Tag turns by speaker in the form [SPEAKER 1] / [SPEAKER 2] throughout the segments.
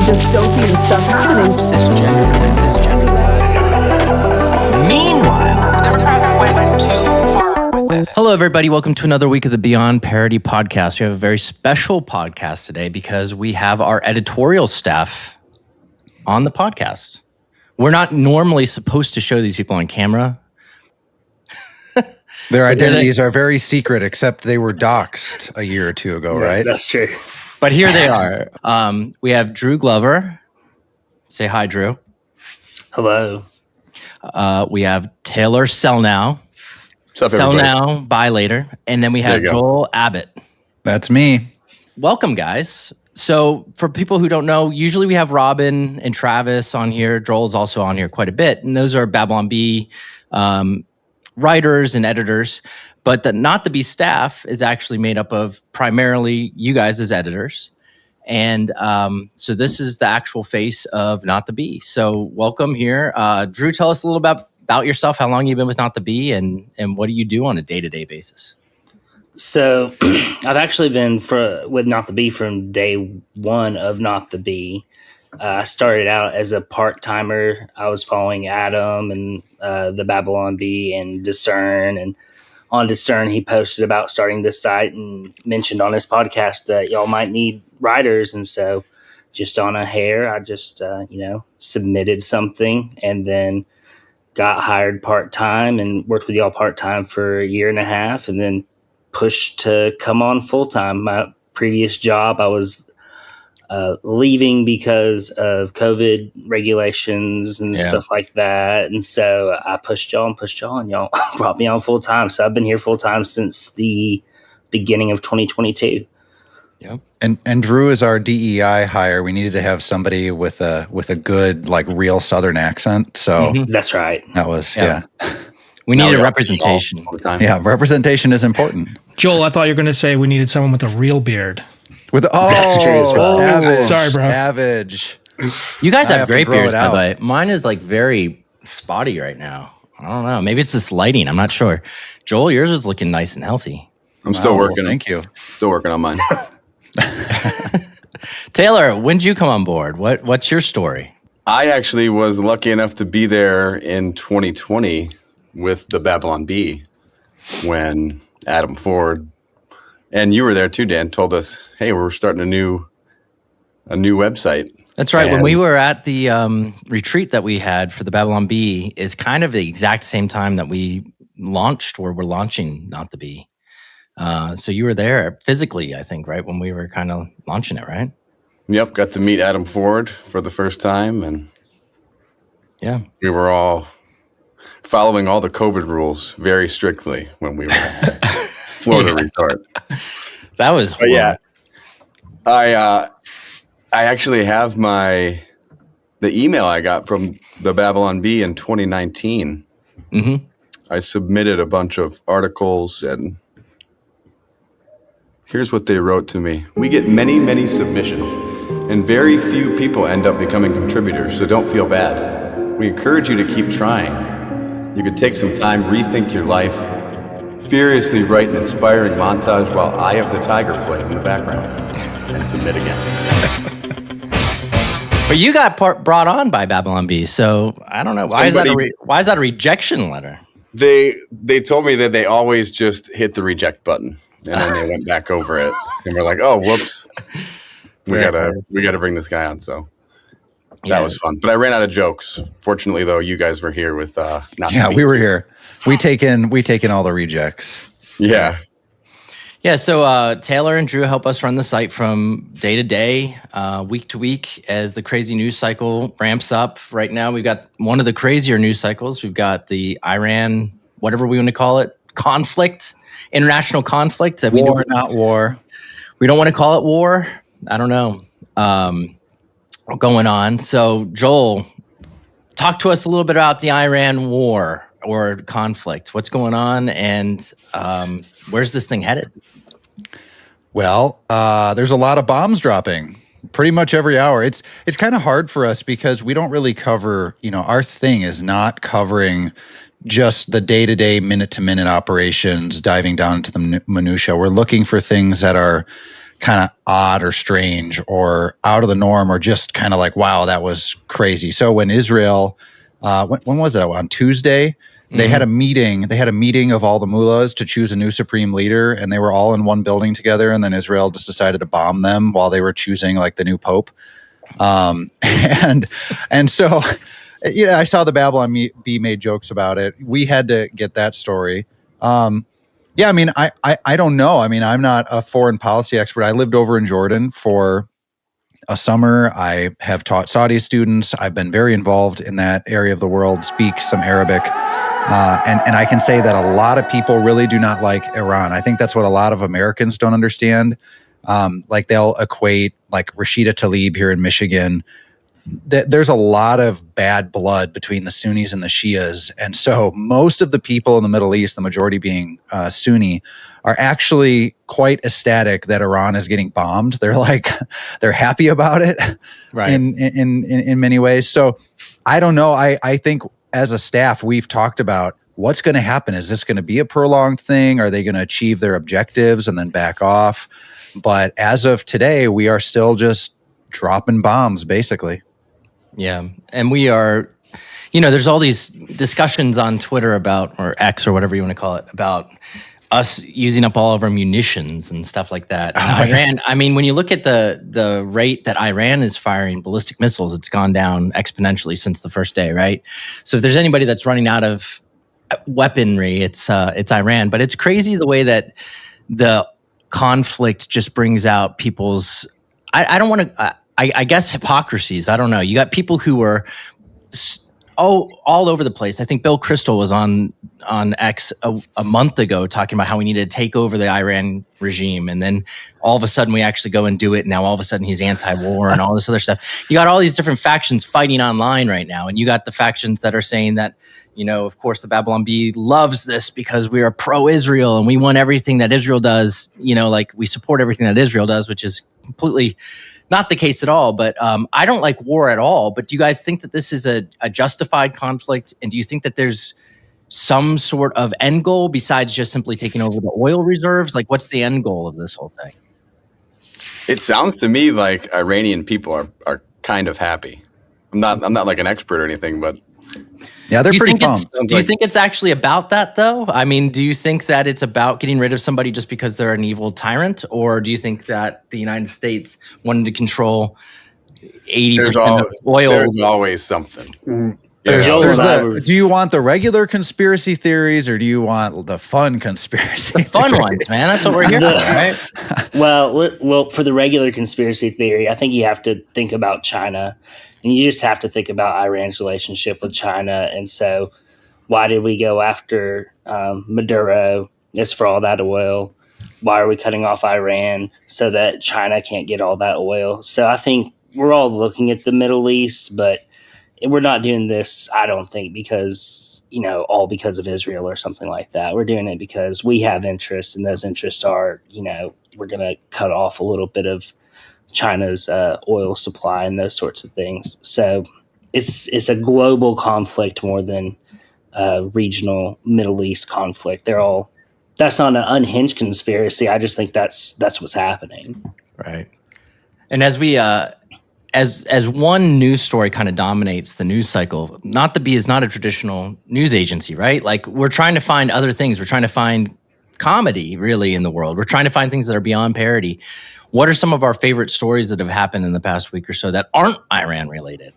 [SPEAKER 1] dystopian stuff happening.
[SPEAKER 2] Cisgender this, cisgender that. Meanwhile,
[SPEAKER 3] Democrats went too far with this.
[SPEAKER 2] hello everybody, welcome to another week of the Beyond Parody podcast. We have a very special podcast today because we have our editorial staff on the podcast. We're not normally supposed to show these people on camera.
[SPEAKER 4] Their identities are very secret, except they were doxxed a year or two ago, right?
[SPEAKER 5] That's true.
[SPEAKER 2] But here they are. We have Drew Glover. Say hi, Drew.
[SPEAKER 5] Hello.
[SPEAKER 2] We have Taylor Sellnow.
[SPEAKER 6] What's up, everybody?
[SPEAKER 2] Sellnow, bye later. And then we have
[SPEAKER 6] There you go.
[SPEAKER 2] Joel Abbott.
[SPEAKER 4] That's me.
[SPEAKER 2] Welcome, guys. So for people who don't know, usually we have Robin and Travis on here. Joel's also on here quite a bit. And those are Babylon Bee writers and editors. But the Not the Bee staff is actually made up of primarily you guys as editors. And so this is the actual face of Not the Bee. So welcome here. Drew, tell us a little about yourself, how long you've been with Not the Bee, and what do you do on a day-to-day basis?
[SPEAKER 5] So I've actually been with Not the Bee from day one of Not the Bee. I started out as a part-timer. I was following Adam and the Babylon Bee and Discern. And on Discern, he posted about starting this site and mentioned on his podcast that y'all might need writers. And so just on a hair, I just, submitted something and then got hired part-time and worked with y'all part-time for a year and a half and then pushed to come on full-time. My previous job, I was leaving because of COVID regulations and stuff like that. And so I pushed y'all and y'all brought me on full time. So I've been here full time since the beginning of 2022.
[SPEAKER 2] Yeah.
[SPEAKER 4] And Drew is our DEI hire. We needed to have somebody with a good, like, real Southern accent. So
[SPEAKER 5] That's right.
[SPEAKER 4] that was,
[SPEAKER 2] Yeah.
[SPEAKER 4] yeah.
[SPEAKER 2] We
[SPEAKER 6] Now
[SPEAKER 2] need a
[SPEAKER 6] we also
[SPEAKER 2] representation.
[SPEAKER 6] all the time.
[SPEAKER 4] Yeah, representation is important.
[SPEAKER 7] Joel, I thought you were going to say we needed someone with a real beard.
[SPEAKER 5] That's true as well.
[SPEAKER 4] Savage.
[SPEAKER 7] Sorry, bro.
[SPEAKER 4] Savage.
[SPEAKER 2] You guys
[SPEAKER 4] I
[SPEAKER 2] have
[SPEAKER 4] have to
[SPEAKER 2] great
[SPEAKER 4] grow
[SPEAKER 2] beards,
[SPEAKER 4] it
[SPEAKER 2] by the
[SPEAKER 4] out.
[SPEAKER 2] way. Mine is like very spotty right now. I don't know. Maybe it's this lighting. I'm not sure. Joel, yours is looking nice and healthy.
[SPEAKER 6] I'm still
[SPEAKER 4] Wow,
[SPEAKER 6] working.
[SPEAKER 4] Thank you.
[SPEAKER 6] Still working on mine.
[SPEAKER 2] Taylor, when did you come on board? What's your story?
[SPEAKER 6] I actually was lucky enough to be there in 2020 with the Babylon Bee when Adam Ford, and you were there too, Dan, told us, hey, we're starting a new website.
[SPEAKER 2] That's right. When
[SPEAKER 6] And-
[SPEAKER 2] we were at the retreat that we had for the Babylon Bee is kind of the exact same time that we launched, or we're launching Not the Bee. So you were there physically, I think, right? When we were kind of launching it, right?
[SPEAKER 6] Yep, got to meet Adam Ford for the first time, and
[SPEAKER 2] Yeah.
[SPEAKER 6] we were all following all the COVID rules very strictly when we were at Florida Resort.
[SPEAKER 2] That was
[SPEAKER 6] But yeah, I actually have the email I got from the Babylon Bee in 2019.
[SPEAKER 2] Mhm.
[SPEAKER 6] I submitted a bunch of articles, and here's what they wrote to me. We get many, many submissions, and very few people end up becoming contributors, so don't feel bad. We encourage you to keep trying. You could take some time, rethink your life, furiously write an inspiring montage while Eye of the Tiger plays in the background, and submit again.
[SPEAKER 2] But you got brought on by Babylon Bee, so I don't know. Why is that a rejection letter?
[SPEAKER 6] They told me that they always just hit the reject button, and then they went back over it, and we're like, oh, whoops, we gotta bring this guy on. So that was fun, but I ran out of jokes. Fortunately, though, you guys were here with not.
[SPEAKER 4] Yeah,
[SPEAKER 6] me.
[SPEAKER 4] we were here. We take in all the rejects.
[SPEAKER 6] Yeah.
[SPEAKER 2] Yeah, so Taylor and Drew help us run the site from day to day, week to week, as the crazy news cycle ramps up. Right now, we've got one of the crazier news cycles. We've got the Iran, whatever we want to call it, conflict, international conflict.
[SPEAKER 4] War, not war.
[SPEAKER 2] We don't want to call it war. I don't know. Going on. So, Joel, talk to us a little bit about the Iran war or conflict. What's going on, and where's this thing headed?
[SPEAKER 4] Well, there's a lot of bombs dropping pretty much every hour. It's kind of hard for us because we don't really cover, our thing is not covering just the day-to-day, minute-to-minute operations, diving down into the minutia. We're looking for things that are kind of odd or strange or out of the norm, or just kind of like, wow, that was crazy. So when Israel, when was it? On Tuesday, they had a meeting. They had a meeting of all the mullahs to choose a new supreme leader, and they were all in one building together. And then Israel just decided to bomb them while they were choosing like the new pope. And so, I saw the Babylon Bee made jokes about it. We had to get that story. Yeah, I mean, I don't know. I mean, I'm not a foreign policy expert. I lived over in Jordan for a summer. I have taught Saudi students. I've been very involved in that area of the world, speak some Arabic. And I can say that a lot of people really do not like Iran. I think that's what a lot of Americans don't understand. Like they'll equate like Rashida Tlaib here in Michigan. There's a lot of bad blood between the Sunnis and the Shias. And so most of the people in the Middle East, the majority being Sunni, are actually quite ecstatic that Iran is getting bombed. They're like, they're happy about it, right? In many ways. So I don't know. I think as a staff, we've talked about what's going to happen. Is this going to be a prolonged thing? Are they going to achieve their objectives and then back off? But as of today, we are still just dropping bombs, basically.
[SPEAKER 2] Yeah. And we are, there's all these discussions on Twitter about, or X or whatever you want to call it, about us using up all of our munitions and stuff like that. And Iran, I mean, when you look at the rate that Iran is firing ballistic missiles, it's gone down exponentially since the first day, right? So if there's anybody that's running out of weaponry, it's Iran. But it's crazy the way that the conflict just brings out people's, I don't want to, I guess hypocrisies. I don't know. You got people who are all over the place. I think Bill Kristol was on X a month ago talking about how we needed to take over the Iran regime. And then all of a sudden we actually go and do it. Now all of a sudden he's anti-war and all this other stuff. You got all these different factions fighting online right now. And you got the factions that are saying that, of course, the Babylon Bee loves this because we are pro-Israel and we want everything that Israel does, like we support everything that Israel does, which is completely not the case at all. But I don't like war at all. But do you guys think that this is a justified conflict? And do you think that there's some sort of end goal besides just simply taking over the oil reserves? Like, what's the end goal of this whole thing?
[SPEAKER 6] It sounds to me like Iranian people are kind of happy. I'm not like an expert or anything, but
[SPEAKER 4] yeah, they're pretty pumped.
[SPEAKER 2] Do you think it's actually about that, though? I mean, do you think that it's about getting rid of somebody just because they're an evil tyrant? Or do you think that the United States wanted to control 80% of oil?
[SPEAKER 6] There's always something.
[SPEAKER 4] Do you want the regular conspiracy theories or do you want the fun conspiracy
[SPEAKER 2] fun ones, man. That's what we're here for, right?
[SPEAKER 5] Well, for the regular conspiracy theory, I think you have to think about China. And you just have to think about Iran's relationship with China. And so why did we go after Maduro? It's for all that oil. Why are we cutting off Iran so that China can't get all that oil? So I think we're all looking at the Middle East, but we're not doing this, I don't think, because, all because of Israel or something like that. We're doing it because we have interests, and those interests are, we're going to cut off a little bit of China's oil supply and those sorts of things. So it's a global conflict more than a regional Middle East conflict. That's not an unhinged conspiracy. I just think that's what's happening.
[SPEAKER 2] Right. And as we as one news story kind of dominates the news cycle, Not the Bee is not a traditional news agency, right? Like we're trying to find other things. We're trying to find comedy really in the world. We're trying to find things that are beyond parody. What are some of our favorite stories that have happened in the past week or so that aren't Iran related?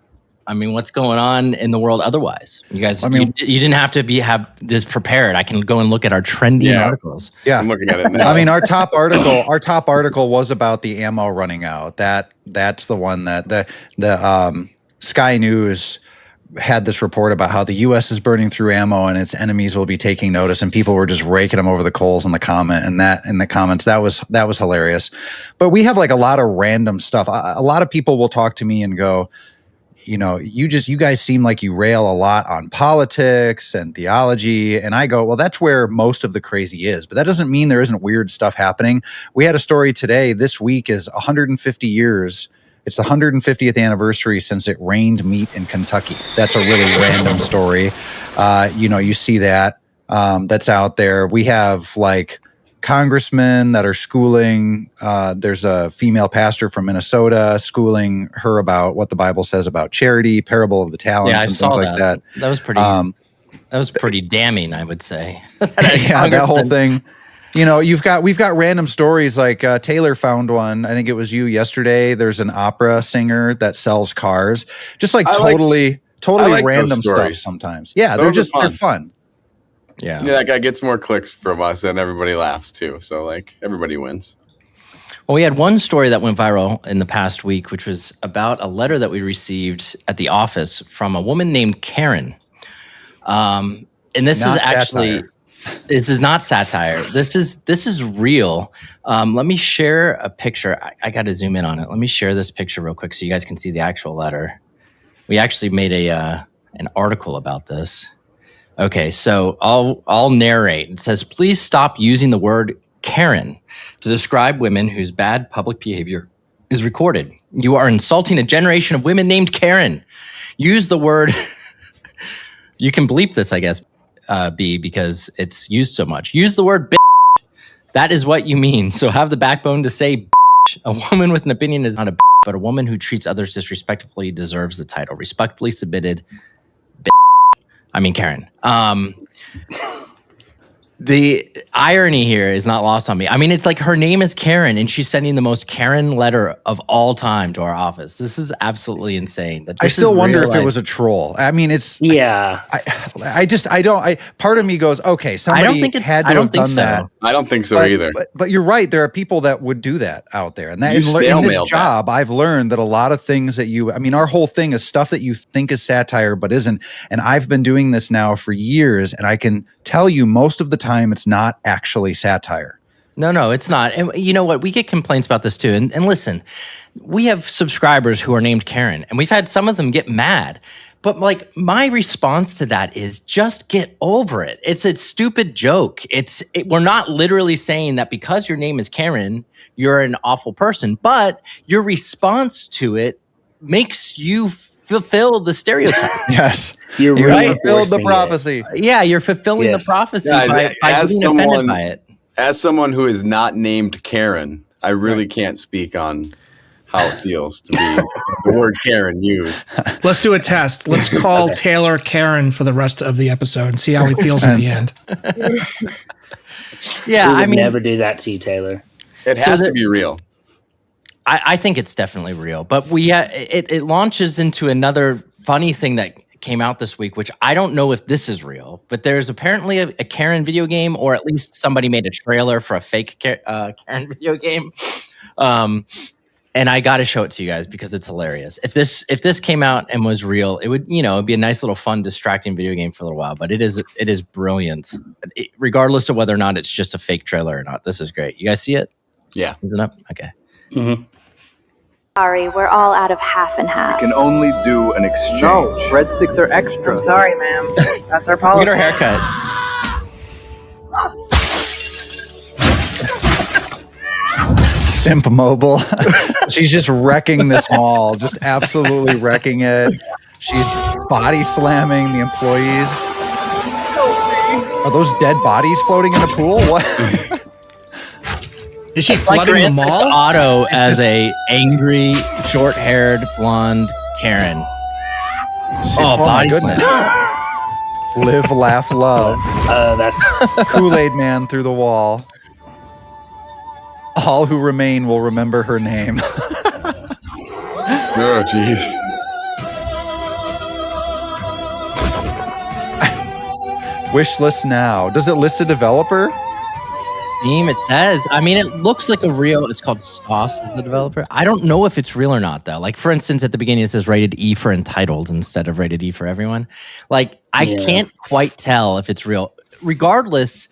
[SPEAKER 2] I mean, what's going on in the world otherwise? You guys, you didn't have to have this prepared. I can go and look at our trending articles.
[SPEAKER 4] Yeah,
[SPEAKER 6] I'm looking at it now.
[SPEAKER 4] I mean, our top article was about the ammo running out. That's the one that the Sky News had this report about how the U.S. is burning through ammo and its enemies will be taking notice, and people were just raking them over the coals in the comments. That was hilarious. But we have like a lot of random stuff. A lot of people will talk to me and go, you guys seem like you rail a lot on politics and theology. And I go, well, that's where most of the crazy is. But that doesn't mean there isn't weird stuff happening. We had a story today. This week is 150 years. It's the 150th anniversary since it rained meat in Kentucky. That's a really random story. You see that. That's out there. We have like congressmen that are schooling. There's a female pastor from Minnesota schooling her about what the Bible says about charity, parable of the talents,
[SPEAKER 2] Yeah, I
[SPEAKER 4] and
[SPEAKER 2] saw
[SPEAKER 4] things like that.
[SPEAKER 2] That was pretty. That was pretty damning, I would say.
[SPEAKER 4] Yeah, that whole thing. You know, we've got random stories like Taylor found one. I think it was you yesterday. There's an opera singer that sells cars. Just like totally
[SPEAKER 6] like
[SPEAKER 4] random
[SPEAKER 6] those
[SPEAKER 4] stuff
[SPEAKER 6] stories.
[SPEAKER 4] sometimes. Yeah,
[SPEAKER 6] Those
[SPEAKER 4] they're fun.
[SPEAKER 2] Yeah.
[SPEAKER 6] You know, that guy gets more clicks from us and everybody laughs too. So like everybody wins.
[SPEAKER 2] Well, we had one story that went viral in the past week, which was about a letter that we received at the office from a woman named Karen. And this
[SPEAKER 4] Not
[SPEAKER 2] is actually
[SPEAKER 4] satire.
[SPEAKER 2] This is not satire. This is real. Let me share a picture. I got to zoom in on it. Let me share this picture real quick so you guys can see the actual letter. We actually made an article about this. Okay, so I'll narrate. It says, please stop using the word Karen to describe women whose bad public behavior is recorded. You are insulting a generation of women named Karen. Use the word. You can bleep this, I guess. B, because it's used so much. Use the word bitch. That is what you mean. So have the backbone to say bitch. A woman with an opinion is not a bitch, but a woman who treats others disrespectfully deserves the title. Respectfully submitted, bitch. I mean, Karen. The irony here is not lost on me. I mean, it's like her name is Karen, and she's sending the most Karen letter of all time to our office. This is absolutely insane.
[SPEAKER 4] I still wonder if it was a troll. I mean, it's part of me goes, okay, somebody had to have done that.
[SPEAKER 6] I don't think so either.
[SPEAKER 4] But you're right. There are people that would do that out there. And that in this job, I've learned that a lot of things our whole thing is stuff that you think is satire, but isn't. And I've been doing this now for years, and I can tell you most of the time it's not actually satire.
[SPEAKER 2] No, it's not. And you know what? We get complaints about this too. And listen, we have subscribers who are named Karen, and we've had some of them get mad. But like my response to that is just get over it. It's a stupid joke. We're not literally saying that because your name is Karen, you're an awful person, but your response to it makes you fulfill the stereotype.
[SPEAKER 4] Yes.
[SPEAKER 5] You
[SPEAKER 4] fulfilled the prophecy.
[SPEAKER 2] Yeah, you're fulfilling the prophecy by being offended by it.
[SPEAKER 6] As someone who is not named Karen, I really can't speak on how it feels to be the word Karen used.
[SPEAKER 7] Let's do a test. Let's call Taylor Karen for the rest of the episode and see how he feels at the end.
[SPEAKER 5] Yeah, I mean, never do that to you, Taylor.
[SPEAKER 6] It has to be real.
[SPEAKER 2] I think it's definitely real, but it launches into another funny thing that came out this week, which I don't know if this is real, but there's apparently a Karen video game, or at least somebody made a trailer for a fake Karen video game. And I got to show it to you guys because it's hilarious. If this came out and was real, it would, it'd be a nice little fun, distracting video game for a little while, but it is brilliant. Regardless of whether or not it's just a fake trailer or not. This is great. You guys see it?
[SPEAKER 6] Yeah.
[SPEAKER 2] Is it up? Okay.
[SPEAKER 5] Mm-hmm.
[SPEAKER 8] Sorry, we're all out of half and half.
[SPEAKER 9] We can only do an exchange.
[SPEAKER 1] No, breadsticks are extra. I'm sorry, ma'am. That's our policy.
[SPEAKER 2] Look at her haircut.
[SPEAKER 4] Simp Mobile. She's just wrecking this mall, just absolutely wrecking it. She's body slamming the employees. Are those dead bodies floating in the pool? What?
[SPEAKER 7] Is she flooding the mall?
[SPEAKER 2] It's Otto as a angry, short-haired, blonde Karen.
[SPEAKER 4] My goodness. Live, laugh, love.
[SPEAKER 5] That's
[SPEAKER 4] Kool-Aid Man through the wall. All who remain will remember her name.
[SPEAKER 6] Oh, jeez.
[SPEAKER 4] Wish list now. Does it list a developer?
[SPEAKER 2] It says. I mean, it looks like a real. It's called Sauce is the developer. I don't know if it's real or not, though. Like, for instance, at the beginning, it says rated E for entitled instead of rated E for everyone. Like, I can't quite tell if it's real. Regardless,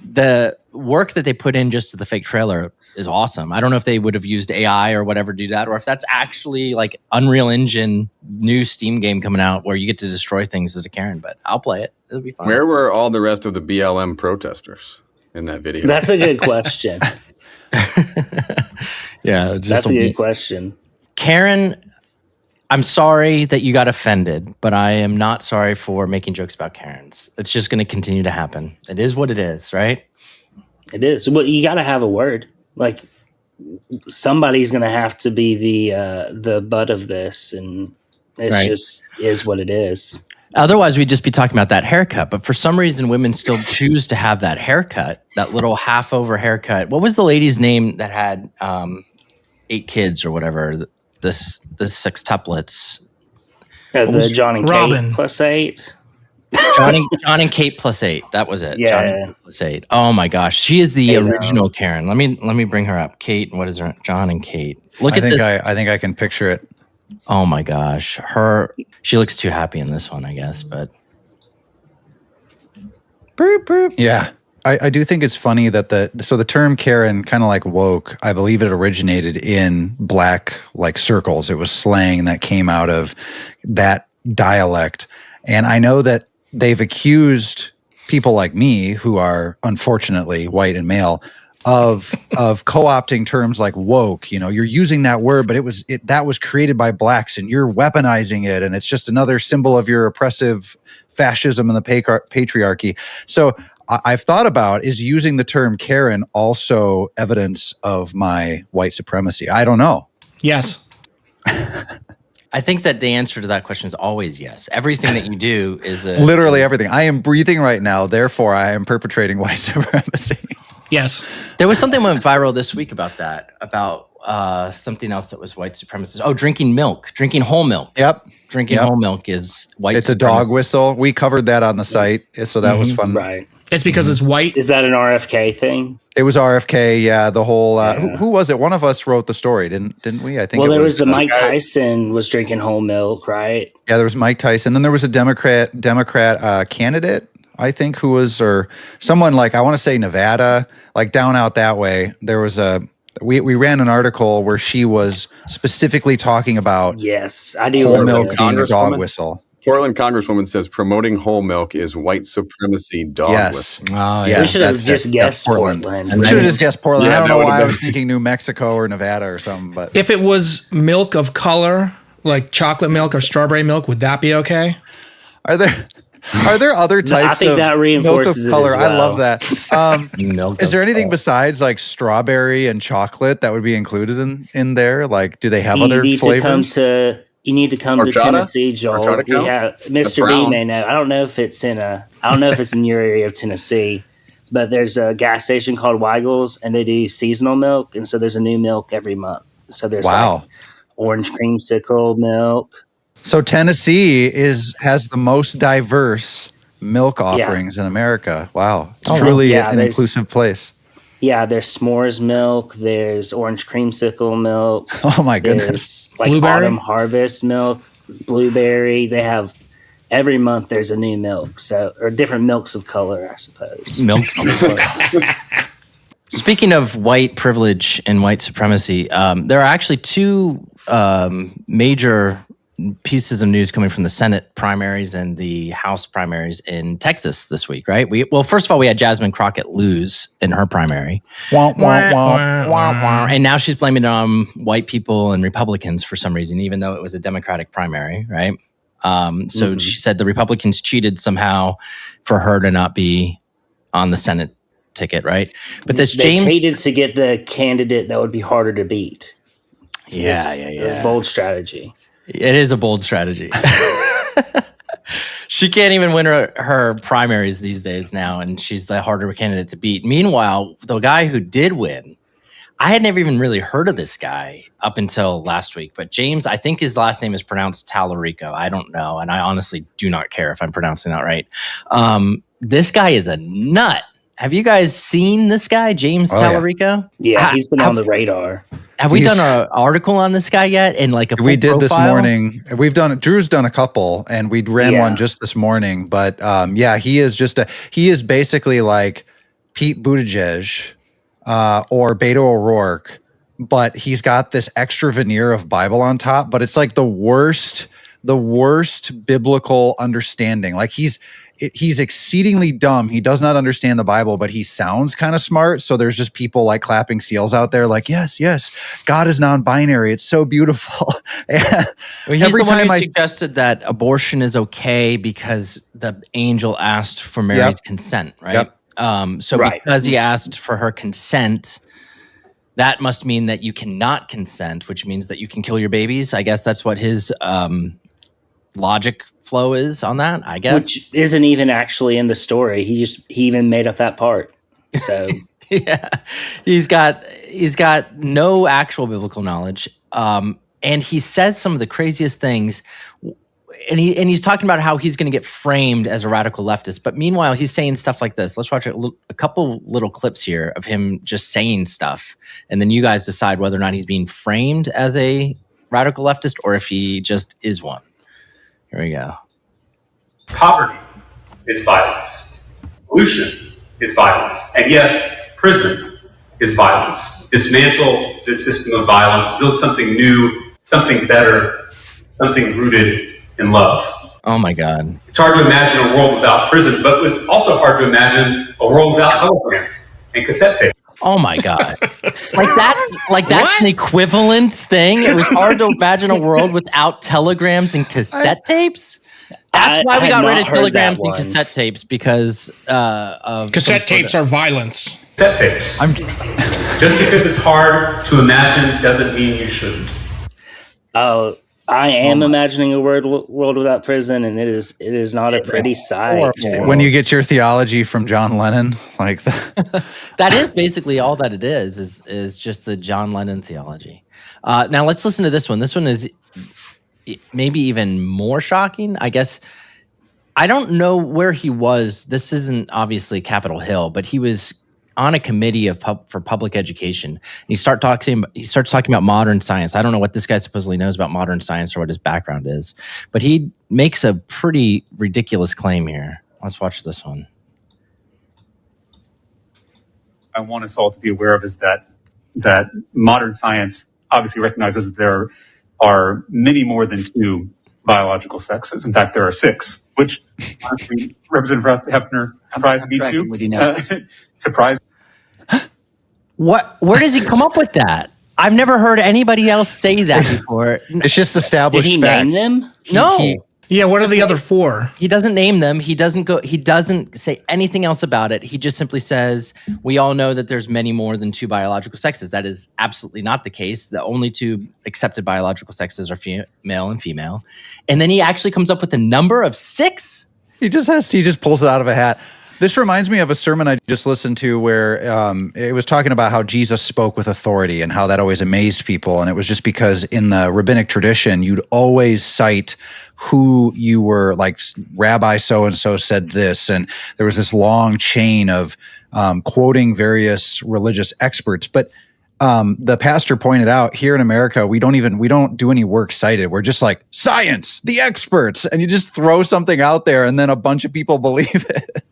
[SPEAKER 2] the work that they put in just to the fake trailer is awesome. I don't know if they would have used AI or whatever to do that, or if that's actually like Unreal Engine new Steam game coming out where you get to destroy things as a Karen. But I'll play it. It'll be fun.
[SPEAKER 6] Where were all the rest of the BLM protesters in that video?
[SPEAKER 5] That's a good question.
[SPEAKER 2] Yeah,
[SPEAKER 5] that's a good question.
[SPEAKER 2] Karen, I'm sorry that you got offended, but I am not sorry for making jokes about Karens. It's just going to continue to happen. It is what it is, right?
[SPEAKER 5] It is. Well, you got to have a word. Like somebody's going to have to be the butt of this, and it's just is what it is.
[SPEAKER 2] Otherwise, we'd just be talking about that haircut. But for some reason, women still choose to have that haircut, that little half over haircut. What was the lady's name that had 8 kids or whatever? The sextuplets.
[SPEAKER 5] The John and
[SPEAKER 7] Robin
[SPEAKER 5] Kate plus 8.
[SPEAKER 2] John and Kate plus 8. That was it.
[SPEAKER 5] Yeah.
[SPEAKER 2] John and Kate plus 8. Oh my gosh, she is the original Karen. Let me bring her up. Kate. What is her? John and Kate. Look at this.
[SPEAKER 4] I think I can picture it.
[SPEAKER 2] Oh my gosh, she looks too happy in this one, I guess. But
[SPEAKER 4] Yeah. I do think it's funny that the term Karen, kind of like woke, I believe it originated in black like circles. It was slang that came out of that dialect. And I know that they've accused people like me, who are unfortunately white and male, of co-opting terms like woke. You know, you're using that word, but that was created by blacks and you're weaponizing it, and it's just another symbol of your oppressive fascism and the patriarchy. So I've thought about, is using the term Karen also evidence of my white supremacy? I don't know.
[SPEAKER 7] Yes.
[SPEAKER 2] I think that the answer to that question is always yes. Everything that you do is
[SPEAKER 4] literally everything. I am breathing right now, therefore I am perpetrating white supremacy.
[SPEAKER 7] Yes.
[SPEAKER 2] There was something went viral this week about that, about something else that was white supremacist. Oh, drinking whole milk.
[SPEAKER 4] Yep.
[SPEAKER 2] Drinking whole milk is white
[SPEAKER 4] It's a dog whistle. We covered that on the site, so that was fun.
[SPEAKER 5] Right.
[SPEAKER 7] It's because it's white.
[SPEAKER 5] Is that an RFK thing?
[SPEAKER 4] It was RFK, yeah. The whole who was it? One of us wrote the story, didn't we? I think.
[SPEAKER 5] Well, there was the Mike Tyson was drinking whole milk, right?
[SPEAKER 4] Yeah, there was Mike Tyson. Then there was a Democrat candidate, I think, who was, or someone like, I want to say Nevada, like down out that way. There was we ran an article where she was specifically talking about
[SPEAKER 5] yes, I do
[SPEAKER 4] whole milk being a dog whistle.
[SPEAKER 6] Portland Congresswoman says promoting whole milk is white supremacy dog whistle.
[SPEAKER 2] Oh,
[SPEAKER 4] yes,
[SPEAKER 5] we should have just guessed Portland.
[SPEAKER 4] We should have just guessed Portland.
[SPEAKER 6] Yeah,
[SPEAKER 4] I don't know why I was thinking New Mexico or Nevada or something. But
[SPEAKER 7] If it was milk of color, like chocolate milk or strawberry milk, would that be okay?
[SPEAKER 4] Are there other types
[SPEAKER 5] I think
[SPEAKER 4] of
[SPEAKER 5] that reinforces
[SPEAKER 4] milk of color?
[SPEAKER 5] it as well.
[SPEAKER 4] I love that. Is there anything besides like strawberry and chocolate that would be included in there? Like, do they have other flavors?
[SPEAKER 5] You need to come to Tennessee, Joel.
[SPEAKER 6] Horchata
[SPEAKER 5] We have Mr. B may know. I don't know if it's in your area of Tennessee, but there's a gas station called Weigel's, and they do seasonal milk, and so there's a new milk every month. So there's like orange creamsicle milk.
[SPEAKER 4] So Tennessee has the most diverse milk offerings in America. Wow, it's truly an inclusive place.
[SPEAKER 5] Yeah, there's s'mores milk. There's orange creamsicle milk.
[SPEAKER 4] Oh my goodness!
[SPEAKER 5] There's like
[SPEAKER 7] blueberry?
[SPEAKER 5] autumn harvest milk, blueberry. They have every month. There's a new milk, or different milks of color, I suppose.
[SPEAKER 2] Milks. Speaking of white privilege and white supremacy, there are actually two major pieces of news coming from the Senate primaries and the House primaries in Texas this week, right? First of all, we had Jasmine Crockett lose in her primary. And now she's blaming it on white people and Republicans for some reason, even though it was a Democratic primary, right? So she said the Republicans cheated somehow for her to not be on the Senate ticket, right? But this
[SPEAKER 5] they cheated to get the candidate that would be harder to beat.
[SPEAKER 2] Yeah.
[SPEAKER 5] Bold strategy.
[SPEAKER 2] It is a bold strategy. She can't even win her primaries these days now, and she's the harder candidate to beat. Meanwhile, the guy who did win, I had never even really heard of this guy up until last week. But James, I think his last name is pronounced Talarico. I don't know, and I honestly do not care if I'm pronouncing that right. This guy is a nut. Have you guys seen this guy, James Talarico?
[SPEAKER 5] Yeah, he's been on the radar.
[SPEAKER 2] Have we done an article on this guy yet? And like a full
[SPEAKER 4] we did
[SPEAKER 2] profile?
[SPEAKER 4] This morning. Drew's done a couple, and we ran one just this morning. But he is basically like Pete Buttigieg or Beto O'Rourke, but he's got this extra veneer of Bible on top. But it's like the worst biblical understanding. Like he's exceedingly dumb. He does not understand the Bible, but he sounds kind of smart. So there's just people like clapping seals out there like, yes, God is non-binary. It's so beautiful.
[SPEAKER 2] He's every the one who suggested that abortion is okay because the angel asked for Mary's consent, right?
[SPEAKER 4] Yep.
[SPEAKER 5] Right.
[SPEAKER 2] Because he asked for her consent, that must mean that you cannot consent, which means that you can kill your babies. I guess that's what his logic flow is on that, I guess.
[SPEAKER 5] Which isn't even actually in the story. He even made up that part. So
[SPEAKER 2] yeah, he's got no actual biblical knowledge, and he says some of the craziest things. And he's talking about how he's going to get framed as a radical leftist, but meanwhile he's saying stuff like this. Let's watch a couple little clips here of him just saying stuff, and then you guys decide whether or not he's being framed as a radical leftist or if he just is one. Here we go.
[SPEAKER 9] Poverty is violence. Pollution is violence. And yes, prison is violence. Dismantle this system of violence, build something new, something better, something rooted in love.
[SPEAKER 2] Oh my God.
[SPEAKER 9] It's hard to imagine a world without prisons, but it's also hard to imagine a world without telegrams and cassette tapes.
[SPEAKER 2] Oh my God. That's an equivalent thing. It was hard to imagine a world without telegrams and cassette tapes. That's why we got rid of telegrams and cassette tapes, because of
[SPEAKER 7] cassette tapes are violence.
[SPEAKER 9] Cassette tapes. Just because it's hard to imagine doesn't mean you shouldn't.
[SPEAKER 5] Oh, I am imagining a world without prison, and it is not a pretty sight.
[SPEAKER 4] When you get your theology from John Lennon, like that.
[SPEAKER 2] That is basically all that it is just the John Lennon theology. Now let's listen to this one. This one is maybe even more shocking, I guess. I don't know where he was. This isn't obviously Capitol Hill, but he was on a committee for public education. And he starts talking about modern science. I don't know what this guy supposedly knows about modern science or what his background is, but he makes a pretty ridiculous claim here. Let's watch this one.
[SPEAKER 10] I want us all to be aware of is that modern science obviously recognizes that there are many more than 2 biological sexes. In fact, there are 6, which honestly, Representative Hefner surprised me too. Surprised.
[SPEAKER 2] What? Where does he come up with that? I've never heard anybody else say that before.
[SPEAKER 4] It's just established.
[SPEAKER 5] Did he name them?
[SPEAKER 2] No.
[SPEAKER 7] Yeah, what are the other 4?
[SPEAKER 2] He doesn't name them. He doesn't say anything else about it. He just simply says, we all know that there's many more than 2 biological sexes. That is absolutely not the case. The only 2 accepted biological sexes are male and female. And then he actually comes up with a number of 6.
[SPEAKER 4] He just pulls it out of a hat. This reminds me of a sermon I just listened to where it was talking about how Jesus spoke with authority and how that always amazed people. And it was just because in the rabbinic tradition, you'd always cite who you were, like Rabbi so-and-so said this. And there was this long chain of quoting various religious experts. But the pastor pointed out, here in America, we don't do any works cited. We're just like, science, the experts. And you just throw something out there and then a bunch of people believe it.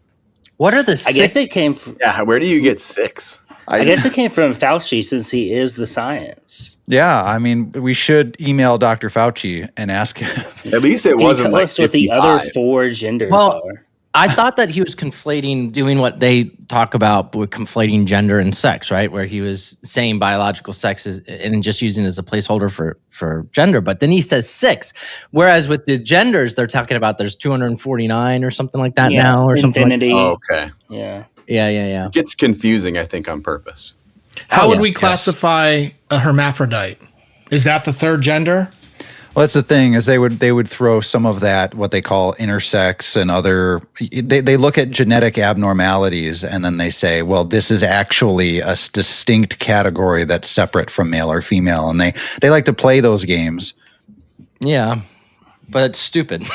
[SPEAKER 2] What are the 6?
[SPEAKER 5] I guess it came from.
[SPEAKER 6] Yeah, where do you get 6?
[SPEAKER 5] I guess it came from Fauci, since he is the science.
[SPEAKER 4] Yeah, I mean, we should email Dr. Fauci and ask him.
[SPEAKER 6] At least it wasn't
[SPEAKER 5] tell
[SPEAKER 6] like
[SPEAKER 5] us what the other 4 genders are.
[SPEAKER 2] I thought that he was doing what they talk about with conflating gender and sex, right? Where he was saying biological sex and just using it as a placeholder for gender. But then he says 6. Whereas with the genders, they're talking about there's 249 or something like that now, or
[SPEAKER 5] infinity.
[SPEAKER 2] something.
[SPEAKER 6] Oh, okay.
[SPEAKER 5] Yeah.
[SPEAKER 2] Yeah.
[SPEAKER 6] It gets confusing, I think, on purpose.
[SPEAKER 7] How would we classify a hermaphrodite? Is that the 3rd gender?
[SPEAKER 4] Well, that's the thing, is they would throw some of that, what they call intersex and other, they look at genetic abnormalities and then they say, well, this is actually a distinct category that's separate from male or female. And they like to play those games.
[SPEAKER 2] Yeah, but it's stupid.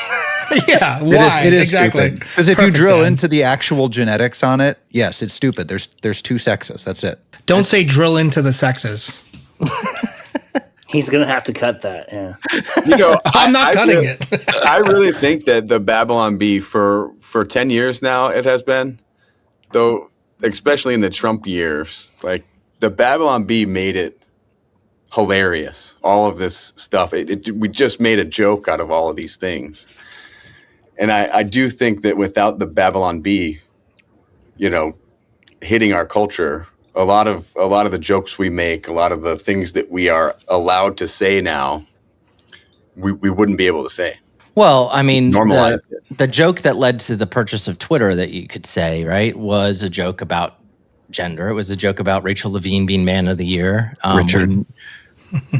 [SPEAKER 7] Yeah, why?
[SPEAKER 4] It is
[SPEAKER 7] exactly.
[SPEAKER 4] stupid. Because if you drill into the actual genetics on it, yes, it's stupid. There's 2 sexes. That's it.
[SPEAKER 7] Don't say drill into the sexes.
[SPEAKER 5] He's going to have to cut that, yeah.
[SPEAKER 6] You know,
[SPEAKER 7] I'm not cutting it.
[SPEAKER 6] I really think that the Babylon Bee for 10 years now, it has been, though, especially in the Trump years, like the Babylon Bee made it hilarious. All of this stuff. We just made a joke out of all of these things. And I do think that without the Babylon Bee, you know, hitting our culture, a lot of the jokes we make, a lot of the things that we are allowed to say now, we wouldn't be able to say.
[SPEAKER 2] Well, I mean,
[SPEAKER 6] Normalized it.
[SPEAKER 2] the joke that led to the purchase of Twitter, that you could say, right, was a joke about gender. It was a joke about Rachel Levine being Man of the Year.
[SPEAKER 4] Richard.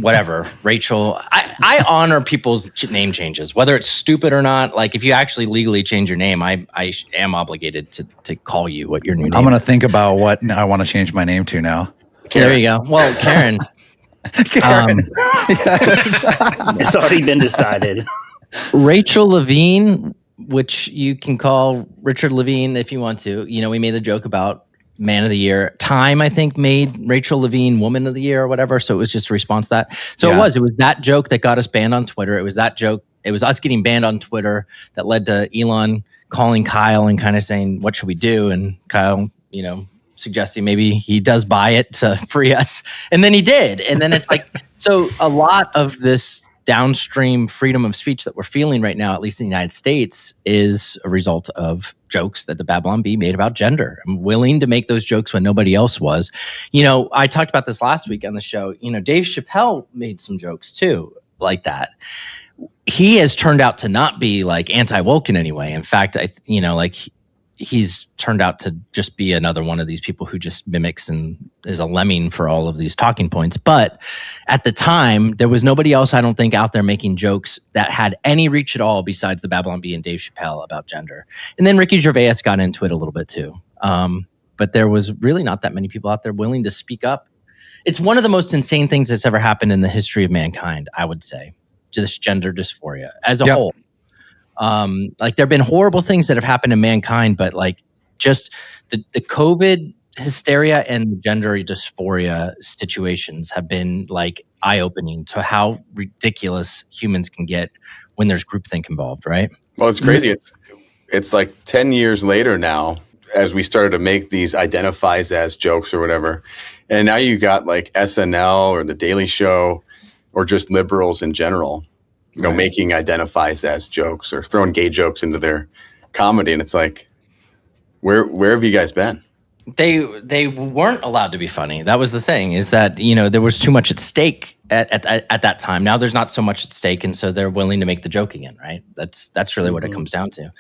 [SPEAKER 2] Whatever. Rachel. I honor people's name changes, whether it's stupid or not. Like, if you actually legally change your name, I am obligated to call you what your new name is.
[SPEAKER 4] I'm going to think about what I want to change my name to now.
[SPEAKER 2] Karen. There you go. Well, Karen.
[SPEAKER 4] Karen.
[SPEAKER 5] It's already been decided.
[SPEAKER 2] Rachel Levine, which you can call Richard Levine if you want to. You know, we made the joke about Man of the Year. Time, I think, made Rachel Levine Woman of the Year or whatever. So it was just a response to that. So it was that joke that got us banned on Twitter. It was that joke. It was us getting banned on Twitter that led to Elon calling Kyle and kind of saying, what should we do? And Kyle, you know, suggesting maybe he does buy it to free us. And then he did. And then it's like, so a lot of this downstream freedom of speech that we're feeling right now, at least in the United States, is a result of jokes that the Babylon Bee made about gender. I'm willing to make those jokes when nobody else was. You know, I talked about this last week on the show. You know, Dave Chappelle made some jokes too, like that. He has turned out to not be like anti-woke in any way. In fact, he's turned out to just be another one of these people who just mimics and is a lemming for all of these talking points. But at the time, there was nobody else, I don't think, out there making jokes that had any reach at all besides the Babylon Bee and Dave Chappelle about gender. And then Ricky Gervais got into it a little bit too. But there was really not that many people out there willing to speak up. It's one of the most insane things that's ever happened in the history of mankind, I would say, this gender dysphoria as a whole. Like, there have been horrible things that have happened in mankind, but like just the COVID hysteria and the gender dysphoria situations have been like eye-opening to how ridiculous humans can get when there's groupthink involved, right?
[SPEAKER 6] Well, it's crazy. It's like 10 years later now, as we started to make these identifies as jokes or whatever. And now you got like SNL or The Daily Show or just liberals in general, you know, making identifies as jokes or throwing gay jokes into their comedy. And it's like, where have you guys been?
[SPEAKER 2] They weren't allowed to be funny. That was the thing, is that, you know, there was too much at stake at that time. Now there's not so much at stake, and so they're willing to make the joke again, right? That's really what it comes down to.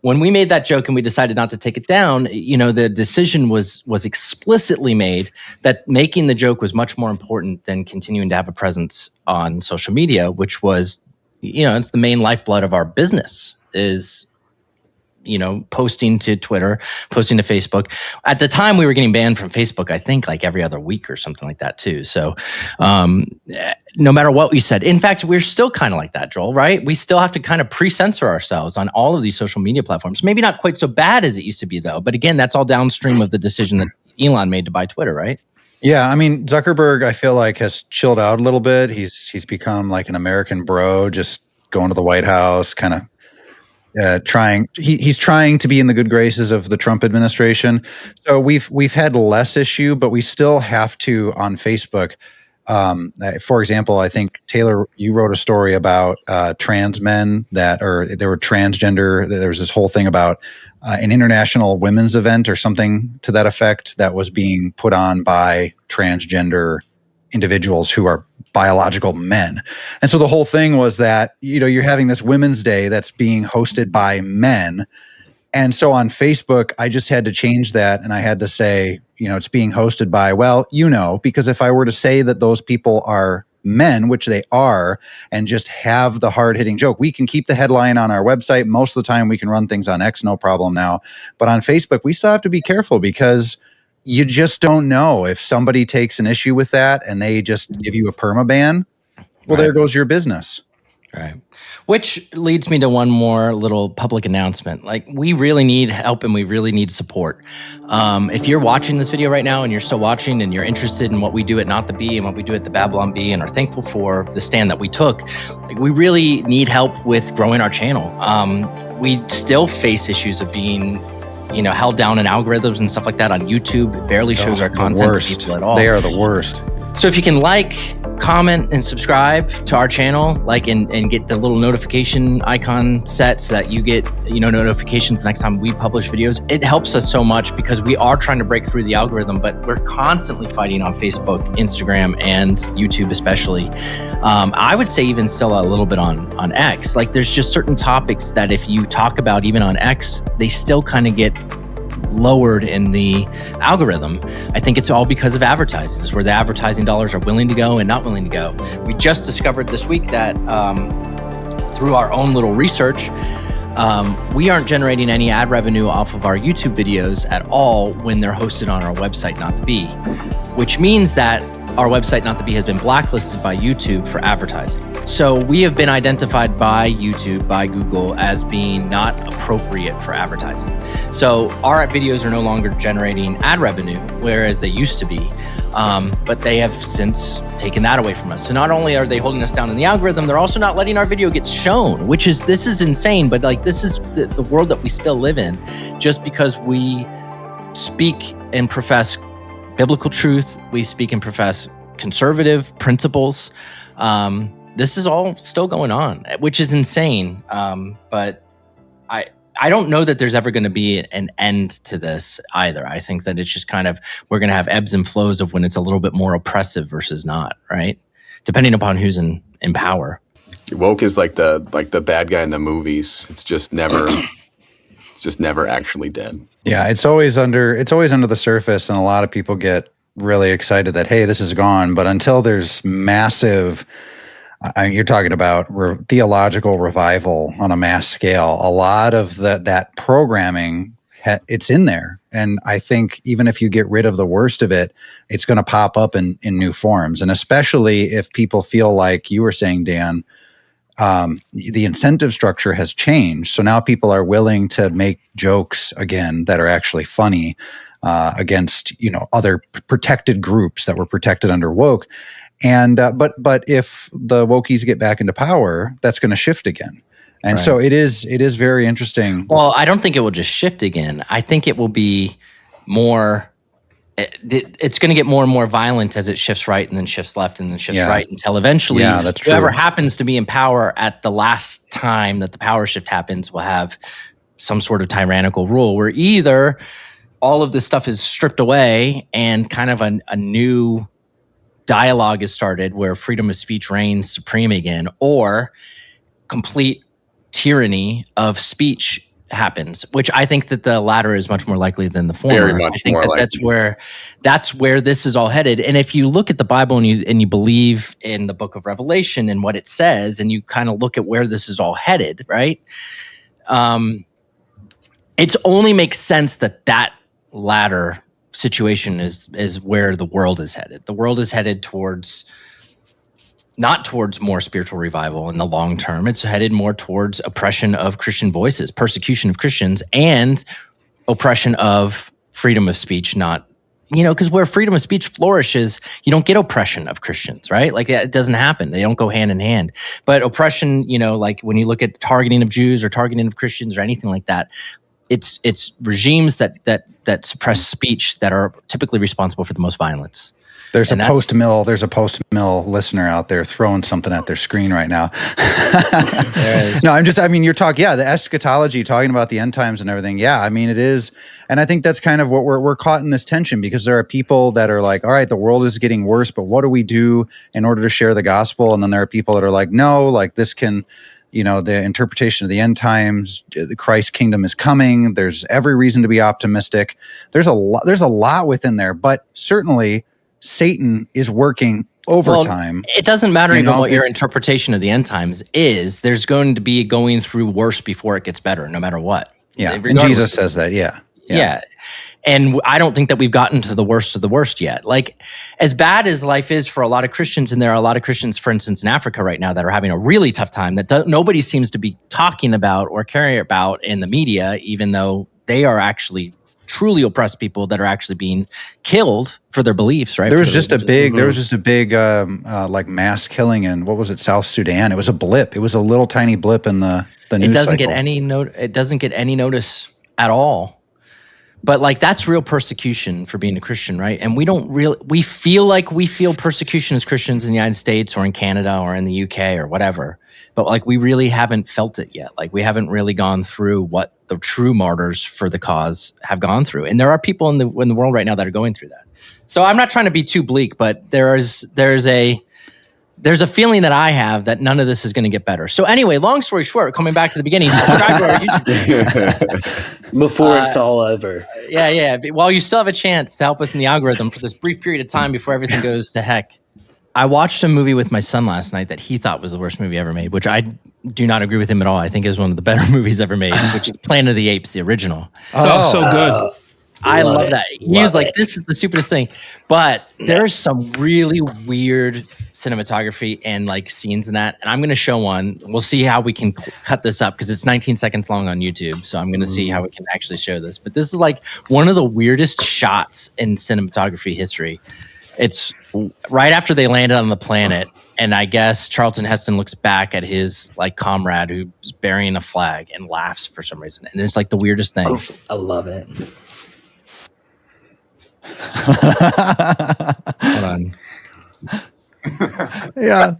[SPEAKER 2] When we made that joke and we decided not to take it down, you know, the decision was explicitly made that making the joke was much more important than continuing to have a presence on social media, which was, you know, it's the main lifeblood of our business, is, you know, posting to Twitter, posting to Facebook. At the time, we were getting banned from Facebook, I think, like every other week or something like that too. So no matter what we said, in fact, we're still kind of like that, Joel, right? We still have to kind of pre-censor ourselves on all of these social media platforms. Maybe not quite so bad as it used to be, though. But again, that's all downstream of the decision that Elon made to buy Twitter, right?
[SPEAKER 4] Yeah, I mean, Zuckerberg, I feel like, has chilled out a little bit. He's become like an American bro, just going to the White House, kind of he's trying to be in the good graces of the Trump administration. So we've had less issue, but we still have to on Facebook. For example, I think Taylor, you wrote a story about trans men they were transgender. There was this whole thing about an international women's event or something to that effect that was being put on by transgender individuals who are biological men. And so the whole thing was that, you know, you're having this Women's Day that's being hosted by men. And so on Facebook, I just had to change that. And I had to say, you know, it's being hosted by, well, you know, because if I were to say that those people are men, which they are, and just have the hard-hitting joke, we can keep the headline on our website. Most of the time we can run things on X, no problem now. But on Facebook, we still have to be careful, because you just don't know if somebody takes an issue with that and they just give you a permaban. Well, there goes your business.
[SPEAKER 2] Right. Which leads me to one more little public announcement. Like, we really need help and we really need support. If you're watching this video right now and you're still watching and you're interested in what we do at Not the Bee and what we do at the Babylon Bee and are thankful for the stand that we took, like, we really need help with growing our channel. We still face issues of being, you know, held down in algorithms and stuff like that on YouTube. It barely shows our content to people at all.
[SPEAKER 4] They are the worst.
[SPEAKER 2] So if you can like, comment and subscribe to our channel, like, and get the little notification icon set so that you get, notifications next time we publish videos. It helps us so much because we are trying to break through the algorithm, but we're constantly fighting on Facebook, Instagram, and YouTube especially. I would say even still a little bit on X. Like, there's just certain topics that if you talk about even on X, they still kind of get lowered in the algorithm. I think it's all because of advertising. Is where the advertising dollars are willing to go and not willing to go. We just discovered this week that through our own little research, we aren't generating any ad revenue off of our YouTube videos at all when they're hosted on our website, Not the Bee, which means that our website, Not the Bee, has been blacklisted by YouTube for advertising. So we have been identified by YouTube, by Google, as being not appropriate for advertising. So our videos are no longer generating ad revenue, whereas they used to be. But they have since taken that away from us. So not only are they holding us down in the algorithm, they're also not letting our video get shown, this is insane. But like, this is the world that we still live in, just because we speak and profess biblical truth, we speak and profess conservative principles. This is all still going on, which is insane. But I don't know that there's ever going to be an end to this either. I think that it's just kind of, we're going to have ebbs and flows of when it's a little bit more oppressive versus not, right? Depending upon who's in power.
[SPEAKER 6] Woke is like the bad guy in the movies. It's just never actually dead.
[SPEAKER 4] Yeah, it's always under the surface, and a lot of people get really excited that, hey, this is gone. But until there's massive, you're talking about theological revival on a mass scale, a lot of that programming, it's in there. And I think even if you get rid of the worst of it, it's going to pop up in new forms. And especially if people feel like you were saying, Dan, the incentive structure has changed. So now people are willing to make jokes again that are actually funny against, other protected groups that were protected under woke. And but if the wokies get back into power, that's going to shift again. And so it is very interesting.
[SPEAKER 2] Well, I don't think it will just shift again. I think it will be more. It's going to get more and more violent as it shifts right and then shifts left and then shifts right until eventually whoever happens to be in power at the last time that the power shift happens will have some sort of tyrannical rule where either all of this stuff is stripped away and kind of a new dialogue is started where freedom of speech reigns supreme again, or complete tyranny of speech happens, which I think that the latter is much more likely than the former.
[SPEAKER 6] Very much
[SPEAKER 2] I think
[SPEAKER 6] more
[SPEAKER 2] likely. That's where this is all headed. And if you look at the Bible and you believe in the book of Revelation and what it says, and you kind of look at where this is all headed, right? It only makes sense that latter situation is where the world is headed. The world is headed not towards more spiritual revival in the long term. It's headed more towards oppression of Christian voices, persecution of Christians, and oppression of freedom of speech, because where freedom of speech flourishes, you don't get oppression of Christians, right? Like, it doesn't happen. They don't go hand in hand. But oppression, like when you look at targeting of Jews or targeting of Christians or anything like that, it's regimes that suppress speech that are typically responsible for the most violence.
[SPEAKER 4] There's a post-mill listener out there throwing something at their screen right now. No, you're talking, the eschatology, talking about the end times and everything. Yeah, it is. And I think that's kind of what we're caught in this tension, because there are people that are like, all right, the world is getting worse, but what do we do in order to share the gospel? And then there are people that are like, no, like this can, the interpretation of the end times, the Christ kingdom is coming. There's every reason to be optimistic. There's a lot within there, but certainly Satan is working overtime.
[SPEAKER 2] It doesn't matter even what your interpretation of the end times is. There's going to be going through worse before it gets better, no matter what.
[SPEAKER 4] Yeah, and Jesus says that, yeah.
[SPEAKER 2] And I don't think that we've gotten to the worst of the worst yet. Like, as bad as life is for a lot of Christians, and there are a lot of Christians, for instance, in Africa right now that are having a really tough time that nobody seems to be talking about or caring about in the media, even though they are actually truly oppressed people that are actually being killed for their beliefs, right?
[SPEAKER 4] There was just a big like mass killing in, what was it, South Sudan. It was a blip. It was a little tiny blip in the news cycle.
[SPEAKER 2] It doesn't get any notice at all. But like that's real persecution for being a Christian, right? And we feel like we feel persecution as Christians in the United States or in Canada or in the UK or whatever. But like we really haven't felt it yet. Like we haven't really gone through what the true martyrs for the cause have gone through. And there are people in the world right now that are going through that. So I'm not trying to be too bleak, but there's a feeling that I have that none of this is going to get better. So anyway, long story short, coming back to the beginning, subscribe to our YouTube
[SPEAKER 5] before it's all over.
[SPEAKER 2] Yeah. While you still have a chance to help us in the algorithm for this brief period of time before everything goes to heck. I watched a movie with my son last night that he thought was the worst movie ever made, which I do not agree with him at all. I think is one of the better movies ever made, which is Planet of the Apes, the original.
[SPEAKER 7] Oh, so good.
[SPEAKER 2] I love that. He was like, this is the stupidest thing. But there's some really weird cinematography and like scenes in that. And I'm going to show one. We'll see how we can cut this up because it's 19 seconds long on YouTube. So I'm going to see how we can actually show this. But this is like one of the weirdest shots in cinematography history. It's right after they landed on the planet. And I guess Charlton Heston looks back at his like comrade who's burying a flag and laughs for some reason. And it's like the weirdest thing.
[SPEAKER 5] Oh, I love it.
[SPEAKER 2] Hold on.
[SPEAKER 4] Yeah.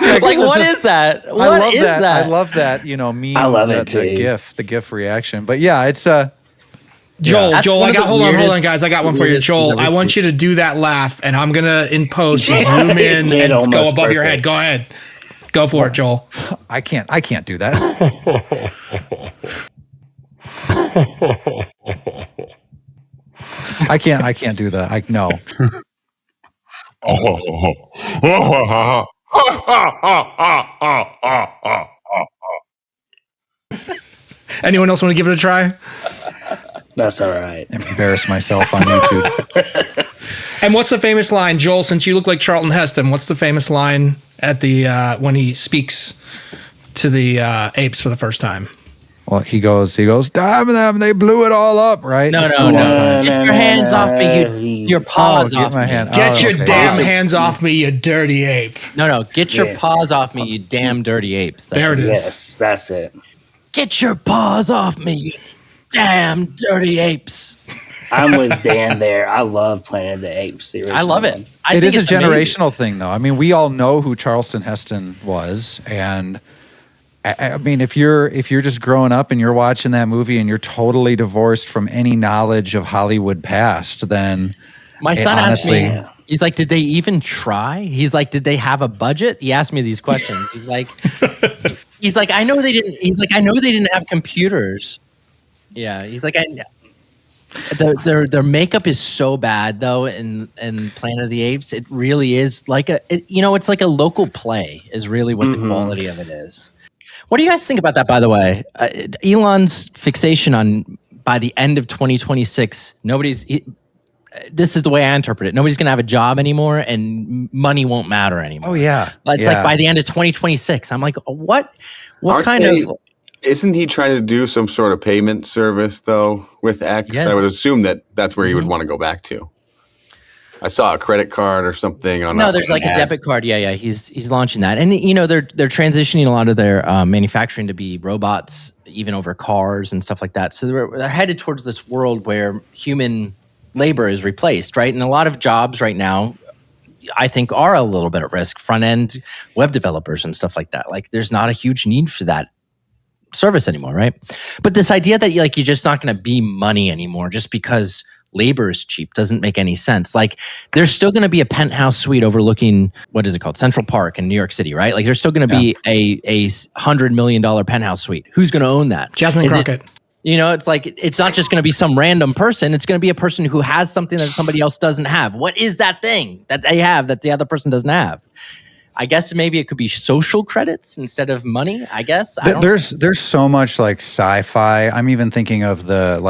[SPEAKER 2] Like, what is that? What is that?
[SPEAKER 4] I love that, meme.
[SPEAKER 5] I love it too.
[SPEAKER 4] The GIF reaction. But yeah, it's
[SPEAKER 7] Joel, hold on, guys. I got one for you, Joel. I want you to do that laugh, and I'm gonna in post zoom in and go above your head. Go ahead, go for it, Joel.
[SPEAKER 4] I can't do that. I can't do that. No.
[SPEAKER 7] Anyone else want to give it a try?
[SPEAKER 5] That's all right.
[SPEAKER 4] Embarrass myself on YouTube.
[SPEAKER 7] And what's the famous line, Joel? Since you look like Charlton Heston, what's the famous line at the when he speaks to the apes for the first time?
[SPEAKER 4] Well, he goes, damn them, they blew it all up, right?
[SPEAKER 2] No. Get your hands off me, your paws off me.
[SPEAKER 7] Get your damn hands off me, you dirty ape.
[SPEAKER 2] No, get your paws off me, you damn dirty apes.
[SPEAKER 7] There it is.
[SPEAKER 5] Yes, that's it.
[SPEAKER 2] Get your paws off me, you damn dirty apes.
[SPEAKER 5] I'm with Dan there. I love Planet of the Apes. The original
[SPEAKER 2] I love it.
[SPEAKER 5] one.
[SPEAKER 4] It is a generational thing, though. I mean, we all know who Charlton Heston was, and I mean, if you're just growing up and you're watching that movie and you're totally divorced from any knowledge of Hollywood past, then
[SPEAKER 2] my son asked me, he's like, did they even try? He's like, did they have a budget? He asked me these questions. He's like, I know they didn't. He's like, I know they didn't have computers. Yeah, he's like, their makeup is so bad though in Planet of the Apes. It really is like it's like a local play is really what the quality of it is. What do you guys think about that, by the way? Elon's fixation on by the end of 2026, this is the way I interpret it. Nobody's going to have a job anymore and money won't matter anymore.
[SPEAKER 4] Oh, yeah.
[SPEAKER 2] It's like by the end of 2026. I'm like, what kind of...
[SPEAKER 6] Isn't he trying to do some sort of payment service, though, with X? Yes. I would assume that's where he would want to go back to. I saw a credit card or something on.
[SPEAKER 2] No, there's like a debit card. Yeah. He's launching that, and they're transitioning a lot of their manufacturing to be robots, even over cars and stuff like that. So they're headed towards this world where human labor is replaced, right? And a lot of jobs right now, I think, are a little bit at risk. Front end web developers and stuff like that. Like, there's not a huge need for that service anymore, right? But this idea that you're just not going to be money anymore just because labor is cheap doesn't make any sense. Like, there's still going to be a penthouse suite overlooking, what is it called, Central Park in New York City, right? Like, there's still going to be a $100 million penthouse suite. Who's going to own that?
[SPEAKER 7] Jasmine Crockett.
[SPEAKER 2] It's like, it's not just going to be some random person. It's going to be a person who has something that somebody else doesn't have. What is that thing that they have that the other person doesn't have? I guess maybe it could be social credits instead of money. I guess
[SPEAKER 4] there's so much like sci-fi. I'm even thinking of the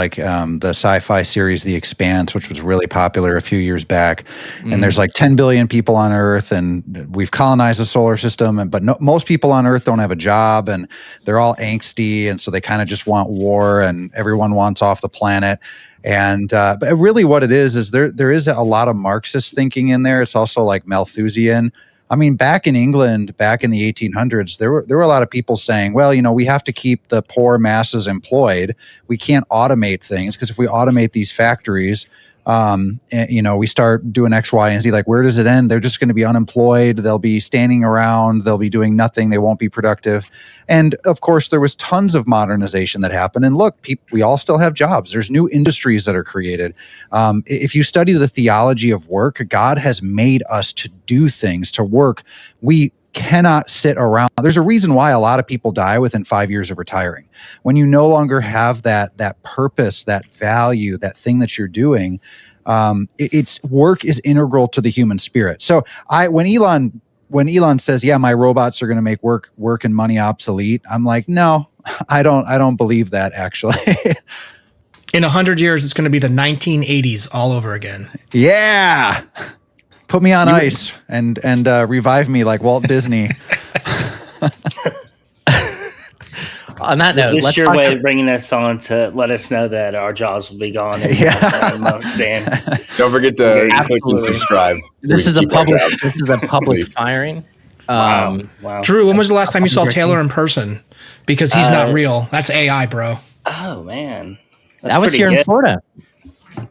[SPEAKER 4] sci-fi series The Expanse, which was really popular a few years back. And there's like 10 billion people on Earth, and we've colonized the solar system. But most people on Earth don't have a job, and they're all angsty, and so they kind of just want war, and everyone wants off the planet. And but really, what it is there is a lot of Marxist thinking in there. It's also like Malthusian. I mean, back in England, back in the 1800s, there were a lot of people saying, well, we have to keep the poor masses employed. We can't automate things because if we automate these factories, we start doing X, Y, and Z. Like, where does it end? They're just going to be unemployed. They'll be standing around. They'll be doing nothing. They won't be productive. And of course, there was tons of modernization that happened. And look, we all still have jobs. There's new industries that are created. If you study the theology of work, God has made us to do things, to work. We cannot sit around. There's a reason why a lot of people die within 5 years of retiring. When you no longer have that purpose, that value, that thing that you're doing, it's work is integral to the human spirit. So when Elon says, yeah, my robots are going to make work and money obsolete, I'm like, no, I don't believe that actually.
[SPEAKER 7] In 100 years, it's going to be the 1980s all over again.
[SPEAKER 4] Yeah. Put me on ice and revive me like Walt Disney.
[SPEAKER 2] On that note,
[SPEAKER 5] is this your way of bringing us on to let us know that our jobs will be gone in a month, Dan?
[SPEAKER 6] Don't forget to click and subscribe.
[SPEAKER 2] This is a public firing.
[SPEAKER 5] Wow.
[SPEAKER 7] Drew, when was the last time you saw Taylor in person? Because he's not real. That's AI, bro.
[SPEAKER 5] Oh man,
[SPEAKER 2] that was here in Florida.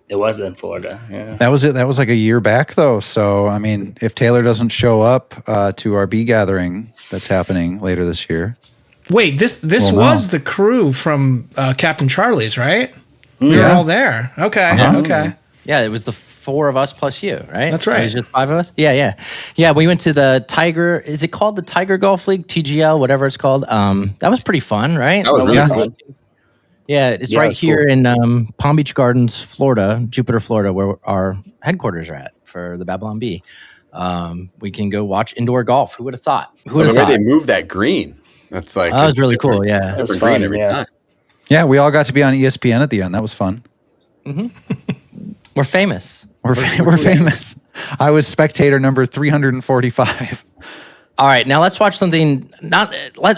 [SPEAKER 5] It was in Florida. Yeah.
[SPEAKER 4] That was it. That was like a year back, though. So, I mean, if Taylor doesn't show up to our bee gathering that's happening later this year.
[SPEAKER 7] Wait, this was the crew from Captain Charlie's, right? We were all there. Okay, okay.
[SPEAKER 2] Yeah, it was the 4 of us plus you, right?
[SPEAKER 7] That's right.
[SPEAKER 2] It was just 5 of us? Yeah, we went to the Tiger, is it called the Tiger Golf League? TGL, whatever it's called. That was pretty fun, right?
[SPEAKER 6] That was really fun.
[SPEAKER 2] Yeah, it's right here in Palm Beach Gardens, Florida, Jupiter, Florida, where our headquarters are at for the Babylon Bee. We can go watch indoor golf. Who would have thought?
[SPEAKER 6] The way they moved that green. That's like
[SPEAKER 2] that was really cool. Yeah,
[SPEAKER 5] that's fun every time.
[SPEAKER 4] Yeah, we all got to be on ESPN at the end. That was fun.
[SPEAKER 2] Mm-hmm. We're famous.
[SPEAKER 4] We're famous. I was spectator number 345.
[SPEAKER 2] All right, now let's watch something.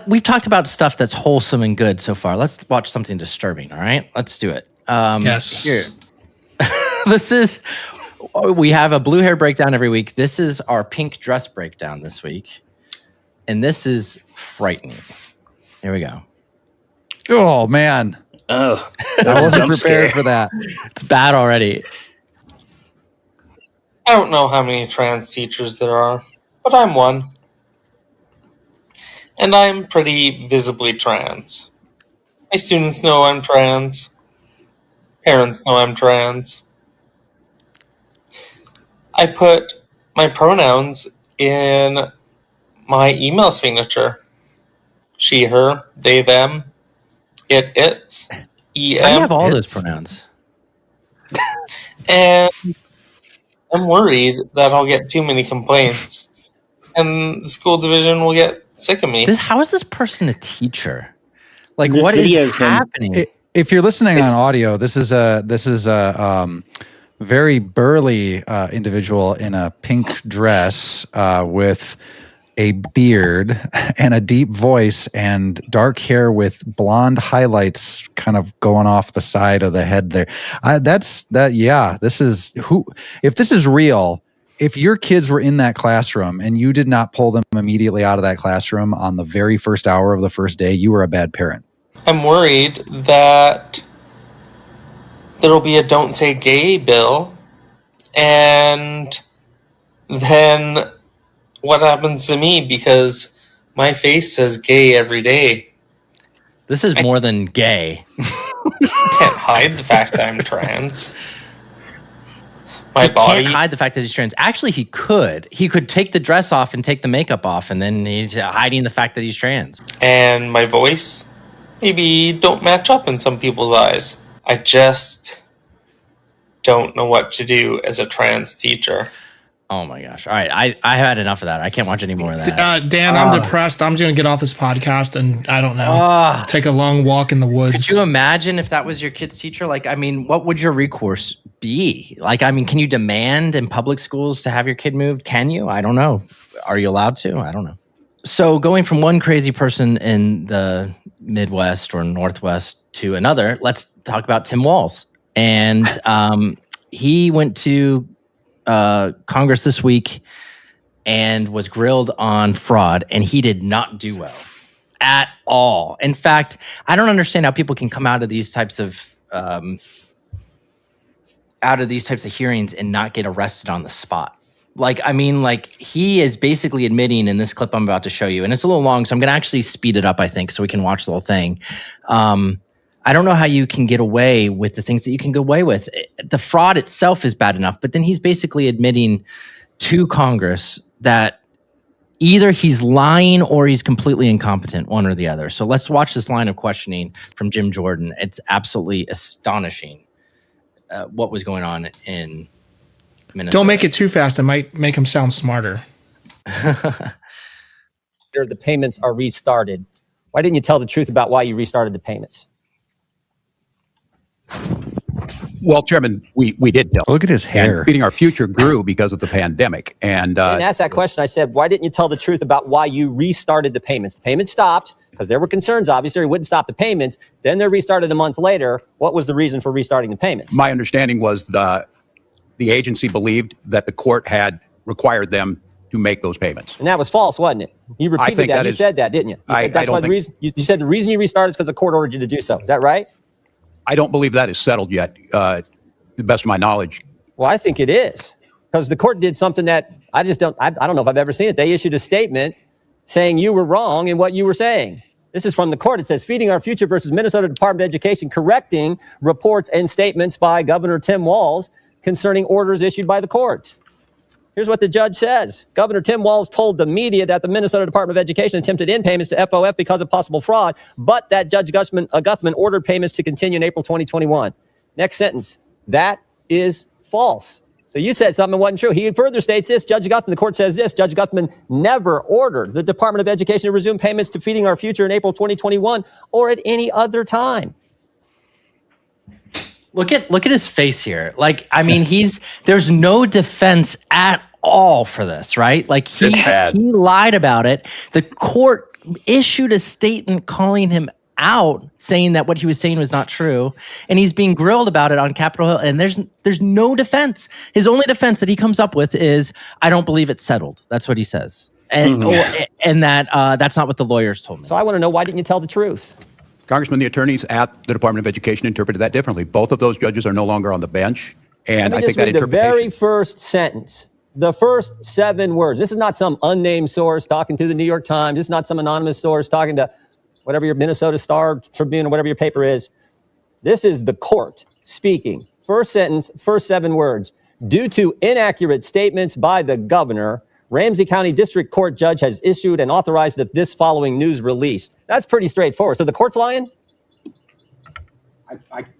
[SPEAKER 2] We've talked about stuff that's wholesome and good so far. Let's watch something disturbing. All right, let's do it.
[SPEAKER 7] Yes.
[SPEAKER 2] Here. We have a blue hair breakdown every week. This is our pink dress breakdown this week, and this is frightening. Here we go.
[SPEAKER 4] Oh man.
[SPEAKER 5] Oh,
[SPEAKER 4] I wasn't prepared for that.
[SPEAKER 2] It's bad already.
[SPEAKER 11] I don't know how many trans teachers there are, but I'm one. And I'm pretty visibly trans. My students know I'm trans. Parents know I'm trans. I put my pronouns in my email signature. She, her, they, them, it, its, em.
[SPEAKER 2] I have all those pronouns.
[SPEAKER 11] And I'm worried that I'll get too many complaints. And the school division will get sick of me.
[SPEAKER 2] How is this person a teacher? Like, what is happening?
[SPEAKER 4] If you're listening on audio, this is a very burly individual in a pink dress with a beard and a deep voice and dark hair with blonde highlights kind of going off the side of the head there. This is who, if this is real, if your kids were in that classroom and you did not pull them immediately out of that classroom on the very first hour of the first day, you were a bad parent.
[SPEAKER 11] I'm worried that there will be a don't say gay bill, and then what happens to me because my face says gay every day.
[SPEAKER 2] This is more than gay.
[SPEAKER 11] Can't hide the fact that I'm trans.
[SPEAKER 2] He can't hide the fact that he's trans. Actually, he could. He could take the dress off and take the makeup off, and then he's hiding the fact that he's trans.
[SPEAKER 11] And my voice maybe don't match up in some people's eyes. I just don't know what to do as a trans teacher.
[SPEAKER 2] Oh my gosh. All right. I had enough of that. I can't watch any more of that.
[SPEAKER 7] Dan, I'm depressed. I'm just going to get off this podcast and I don't know, take a long walk in the woods.
[SPEAKER 2] Could you imagine if that was your kid's teacher? Like, I mean, what would your recourse be? Like, I mean, can you demand in public schools to have your kid moved? Can you? I don't know. Are you allowed to? I don't know. So going from one crazy person in the Midwest or Northwest to another, let's talk about Tim Walz. And he went to Congress this week and was grilled on fraud, and he did not do well at all. In fact, I don't understand how people can come out of these types of hearings and not get arrested on the spot. Like, I mean, like, he is basically admitting in this clip I'm about to show you, and it's a little long, so I'm going to actually speed it up, I think, so we can watch the whole thing. I don't know how you can get away with the things that you can get away with. The fraud itself is bad enough, but then he's basically admitting to Congress that either he's lying or he's completely incompetent, one or the other. So let's watch this line of questioning from Jim Jordan. It's absolutely astonishing what was going on in Minnesota.
[SPEAKER 7] Don't make it too fast. It might make him sound smarter.
[SPEAKER 12] The payments are restarted. Why didn't you tell the truth about why you restarted the payments?
[SPEAKER 13] Well, Chairman, we did tell.
[SPEAKER 4] Look at his hair.
[SPEAKER 13] And Feeding Our Future grew because of the pandemic. And
[SPEAKER 12] I didn't ask that question. I said, why didn't you tell the truth about why you restarted the payments? The payments stopped because there were concerns, obviously. It wouldn't stop the payments. Then they're restarted a month later. What was the reason for restarting the payments?
[SPEAKER 13] My understanding was the agency believed that the court had required them to make those payments.
[SPEAKER 12] And that was false, wasn't it? You repeated that. You said that, didn't you? You said that's why the reason. You said the reason you restarted is because the court ordered you to do so. Is that right?
[SPEAKER 13] I don't believe that is settled yet, to the best of my knowledge.
[SPEAKER 12] Well, I think it is, because the court did something that I don't know if I've ever seen it. They issued a statement saying you were wrong in what you were saying. This is from the court. It says, Feeding Our Future versus Minnesota Department of Education, correcting reports and statements by Governor Tim Walz concerning orders issued by the court. Here's what the judge says. Governor Tim Walz told the media that the Minnesota Department of Education attempted in payments to FOF because of possible fraud, but that Judge Guthman ordered payments to continue in April 2021. Next sentence. That is false. So you said something that wasn't true. He further states this. Judge Guthman, the court says this. Judge Guthman never ordered the Department of Education to resume payments to Feeding Our Future in April 2021 or at any other time.
[SPEAKER 2] Look at his face here. Like, I mean, there's no defense at all for this, right? Like, he lied about it. The court issued a statement calling him out, saying that what he was saying was not true, and he's being grilled about it on Capitol Hill, and there's no defense. His only defense that he comes up with is, I don't believe it's settled. That's what he says. And that's not what the lawyers told me.
[SPEAKER 12] So I want to know, why didn't you tell the truth?
[SPEAKER 13] Congressman, the attorneys at the Department of Education interpreted that differently. Both of those judges are no longer on the bench, and I think that interpretation.
[SPEAKER 12] The very first sentence, the first 7 words. This is not some unnamed source talking to the New York Times. This is not some anonymous source talking to whatever your Minnesota Star Tribune or whatever your paper is. This is the court speaking. First sentence, first 7 words. Due to inaccurate statements by the governor, Ramsey County District Court judge has issued and authorized this following news release. That's pretty straightforward. So the court's lying?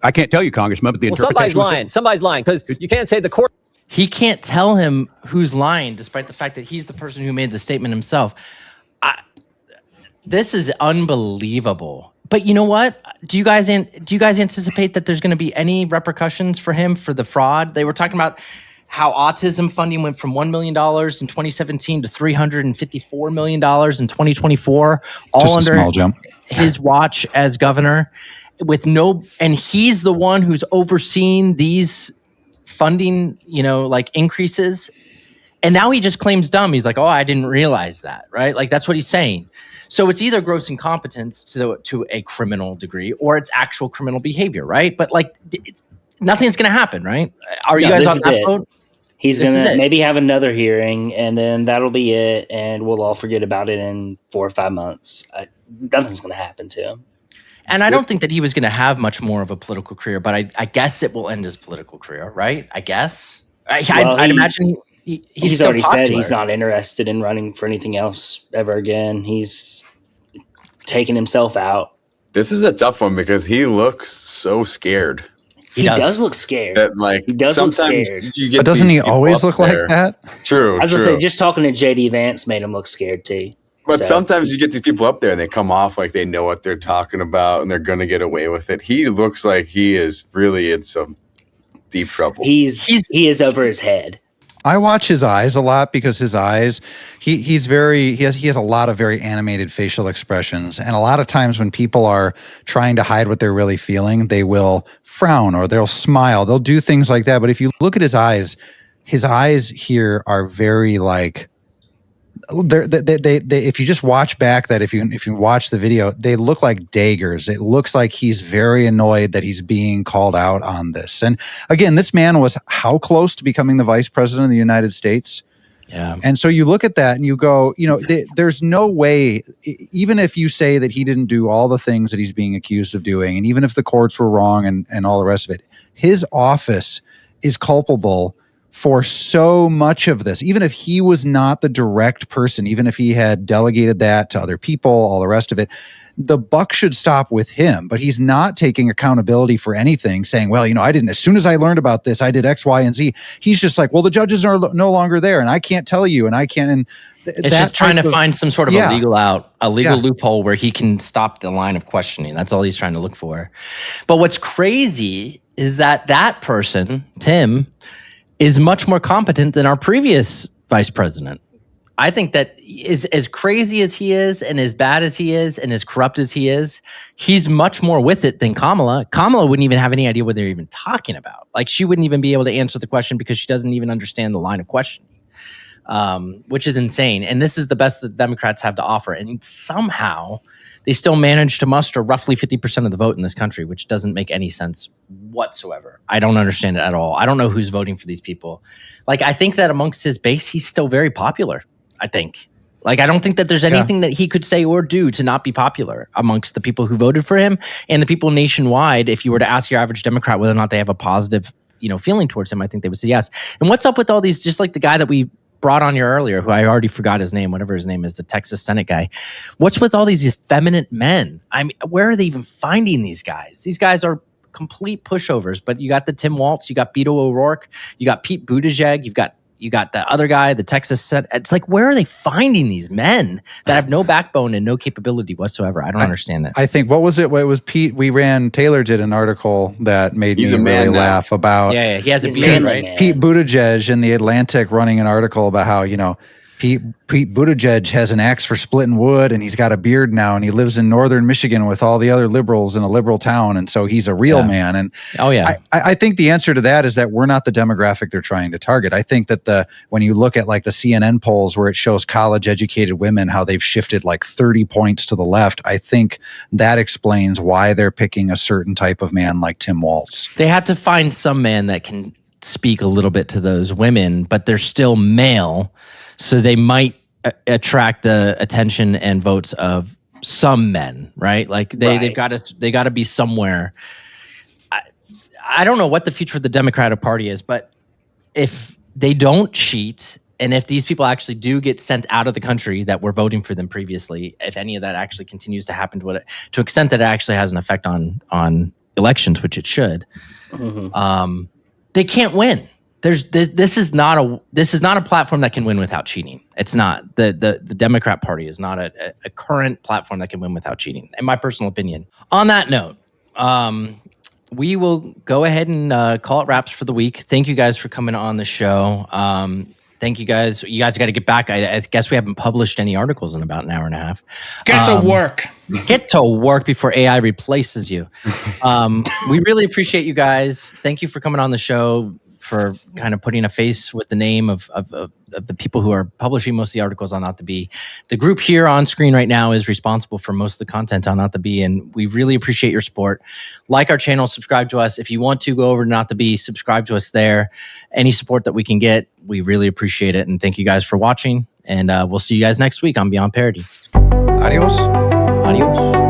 [SPEAKER 13] I can't tell you, Congressman, but the interpretation
[SPEAKER 12] Somebody's lying, because you can't say the court.
[SPEAKER 2] He can't tell him who's lying, despite the fact that he's the person who made the statement himself. This is unbelievable. But you know what? Do you guys anticipate that there's going to be any repercussions for him for the fraud? They were talking about how autism funding went from $1 million in 2017 to $354 million in 2024, all under his watch as governor. And he's the one who's overseeing these funding, increases. And now he just claims dumb. He's like, oh, I didn't realize that, right? Like, that's what he's saying. So it's either gross incompetence to a criminal degree, or it's actual criminal behavior, right? But nothing's going to happen, right? Are you guys on that boat?
[SPEAKER 5] He's going to maybe have another hearing, and then that'll be it, and we'll all forget about it in 4 or 5 months. Nothing's going to happen to him.
[SPEAKER 2] And I don't think that he was going to have much more of a political career, but I guess it will end his political career, right? I guess. I'd imagine he's
[SPEAKER 5] already
[SPEAKER 2] popular.
[SPEAKER 5] said he's not interested in running for anything else ever again. He's taken himself out.
[SPEAKER 6] This is a tough one because he looks so scared.
[SPEAKER 5] He does look scared.
[SPEAKER 6] He does look scared.
[SPEAKER 4] But doesn't he always look like that?
[SPEAKER 6] True.
[SPEAKER 5] I was going to say, just talking to JD Vance made him look scared too.
[SPEAKER 6] But sometimes you get these people up there and they come off like they know what they're talking about and they're going to get away with it. He looks like he is really in some deep trouble.
[SPEAKER 5] He is over his head.
[SPEAKER 4] I watch his eyes a lot because his eyes, he has a lot of very animated facial expressions. And a lot of times when people are trying to hide what they're really feeling, they will frown or they'll smile. They'll do things like that. But if you look at his eyes here are very if you just watch back that, if you watch the video, they look like daggers. It looks like he's very annoyed that he's being called out on this. And again, this man was how close to becoming the vice president of the United States?
[SPEAKER 2] Yeah.
[SPEAKER 4] And so you look at that and you go, there's no way, even if you say that he didn't do all the things that he's being accused of doing, and even if the courts were wrong and all the rest of it, his office is culpable for so much of this. Even if he was not the direct person, even if he had delegated that to other people, all the rest of it, the buck should stop with him. But he's not taking accountability for anything, saying, well, I didn't, as soon as I learned about this, I did X, Y, and Z. He's just like, well, the judges are no longer there and I can't tell you and I can't. And
[SPEAKER 2] it's just trying to find some sort of a legal loophole where he can stop the line of questioning. That's all he's trying to look for. But what's crazy is that person, Tim, is much more competent than our previous vice president. I think that is as crazy as he is and as bad as he is and as corrupt as he is, he's much more with it than Kamala. Kamala wouldn't even have any idea what they're even talking about. Like, she wouldn't even be able to answer the question because she doesn't even understand the line of questioning, which is insane. And this is the best that the Democrats have to offer. And somehow they still manage to muster roughly 50% of the vote in this country, which doesn't make any sense whatsoever. I don't understand it at all. I don't know who's voting for these people. Like, I think that amongst his base, he's still very popular, I think. Like, I don't think that there's anything that he could say or do to not be popular amongst the people who voted for him and the people nationwide. If you were to ask your average Democrat whether or not they have a positive, feeling towards him, I think they would say yes. And what's up with all these, just like the guy that we brought on here earlier, who I already forgot his name, whatever his name is, the Texas Senate guy. What's with all these effeminate men? I mean, where are they even finding these guys? These guys are complete pushovers, but you got the Tim Walz, you got Beto O'Rourke, you got Pete Buttigieg, you got the other guy, the Texas Senate. It's like, where are they finding these men that have no backbone and no capability whatsoever? I don't understand it.
[SPEAKER 4] I think, what was it? What it was Pete? Taylor did an article that made me really laugh about.
[SPEAKER 2] Yeah, he has a beard, right?
[SPEAKER 4] Pete Buttigieg in the Atlantic running an article about how, Pete Buttigieg has an axe for splitting wood and he's got a beard now and he lives in northern Michigan with all the other liberals in a liberal town. And so he's a real man. And I think the answer to that is that we're not the demographic they're trying to target. I think that when you look at like the CNN polls where it shows college educated women, how they've shifted like 30 points to the left, I think that explains why they're picking a certain type of man like Tim Walz.
[SPEAKER 2] They have to find some man that can speak a little bit to those women, but they're still male. So they might attract the attention and votes of some men, right? Like they've got to be somewhere. I don't know what the future of the Democratic Party is, but if they don't cheat, and if these people actually do get sent out of the country that were voting for them previously, if any of that actually continues to happen to an extent that it actually has an effect on elections, which it should, they can't win. This is not a platform that can win without cheating. It's not. The Democrat Party is not a current platform that can win without cheating, in my personal opinion. On that note, we will go ahead and call it wraps for the week. Thank you guys for coming on the show. Thank you guys. You guys got to get back. I guess we haven't published any articles in about an hour and a half.
[SPEAKER 7] Get to work.
[SPEAKER 2] Get to work before AI replaces you. We really appreciate you guys. Thank you for coming on the show, for kind of putting a face with the name of the people who are publishing most of the articles on Not the Bee. The group here on screen right now is responsible for most of the content on Not the Bee, and we really appreciate your support. Like our channel, subscribe to us. If you want to, go over to Not the Bee, subscribe to us there. Any support that we can get, we really appreciate it. And thank you guys for watching, and we'll see you guys next week on Beyond Parody.
[SPEAKER 4] Adios.
[SPEAKER 2] Adios.